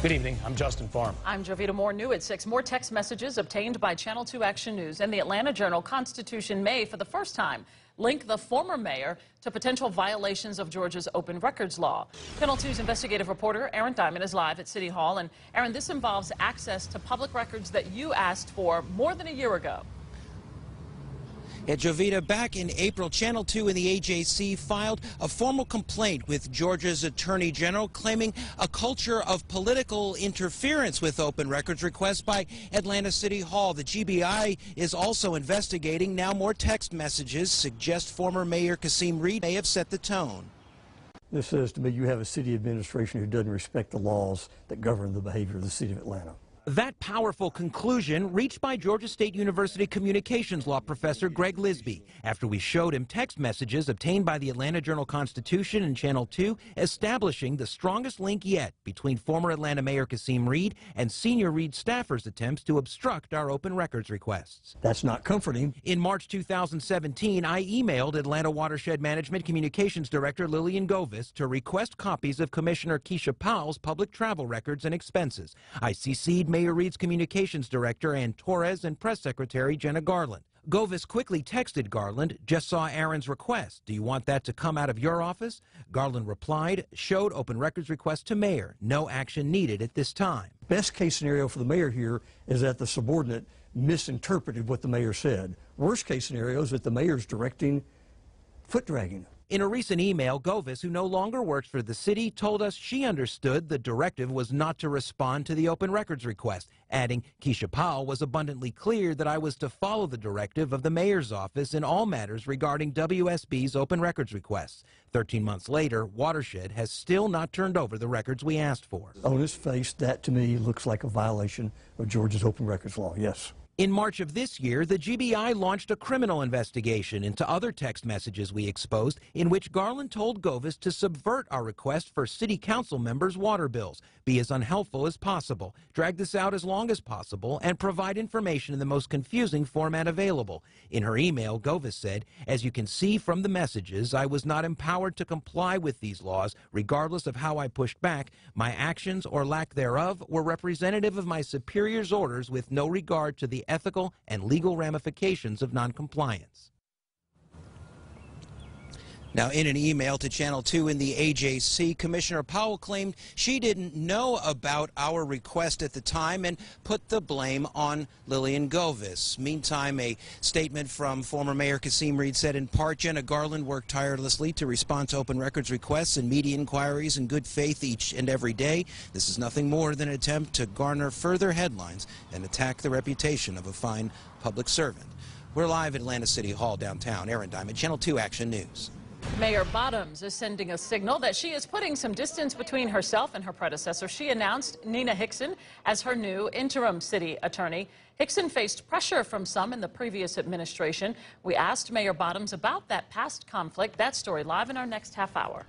Good evening. I'm Justin Farm. I'm Jovita Moore. New at 6. More text messages obtained by Channel 2 Action News and the Atlanta Journal-Constitution may, for the first time, link the former mayor to potential violations of Georgia's open records law. Channel 2's investigative reporter Aaron Diamant is live at City Hall. And Aaron, this involves access to public records that you asked for more than a year ago. Yeah, Jovita, back in April, Channel 2 and the AJC filed a formal complaint with Georgia's Attorney General claiming a culture of political interference with open records requests by Atlanta City Hall. The GBI is also investigating. Now more text messages suggest former Mayor Kasim Reed may have set the tone. This says to me you have a city administration who doesn't respect the laws that govern the behavior of the city of Atlanta. That powerful conclusion reached by Georgia State University communications law professor Greg Lisby after we showed him text messages obtained by the Atlanta Journal-Constitution and Channel 2 establishing the strongest link yet between former Atlanta Mayor Kasim Reed and senior Reed staffers' attempts to obstruct our open records requests. That's not comforting. In March 2017, I emailed Atlanta Watershed Management Communications Director Lillian Govis to request copies of Commissioner Keisha Powell's public travel records and expenses. I CC'd Mayor Reed's communications director Ann Torres and press secretary Jenna Garland. Govis quickly texted Garland, "Just saw Aaron's request. Do you want that to come out of your office?" Garland replied, "Showed open records request to mayor. No action needed at this time." Best case scenario for the mayor here is that the subordinate misinterpreted what the mayor said. Worst case scenario is that the mayor's directing foot dragging. In a recent email, Govis, who no longer works for the city, told us she understood the directive was not to respond to the open records request, adding, "Keisha Powell was abundantly clear that I was to follow the directive of the mayor's office in all matters regarding WSB's open records requests." 13 months later, Watershed has still not turned over the records we asked for. On its face, that to me looks like a violation of Georgia's open records law, yes. In March of this year, the GBI launched a criminal investigation into other text messages we exposed in which Garland told Govis to subvert our request for city council members' water bills, be as unhelpful as possible, drag this out as long as possible, and provide information in the most confusing format available. In her email, Govis said, "As you can see from the messages, I was not empowered to comply with these laws, regardless of how I pushed back. My actions or lack thereof were representative of my superior's orders with no regard to the ethical and legal ramifications of noncompliance." Now, in an email to Channel 2 and the AJC, Commissioner Powell claimed she didn't know about our request at the time and put the blame on Lillian Govis. Meantime, a statement from former Mayor Kasim Reed said, in part, Jenna Garland worked tirelessly to respond to open records requests and media inquiries in good faith each and every day. This is nothing more than an attempt to garner further headlines and attack the reputation of a fine public servant. We're live at Atlanta City Hall downtown. Aaron Diamant, Channel 2 Action News. Mayor Bottoms is sending a signal that she is putting some distance between herself and her predecessor. She announced Nina Hickson as her new interim city attorney. Hickson faced pressure from some in the previous administration. We asked Mayor Bottoms about that past conflict. That story live in our next half hour.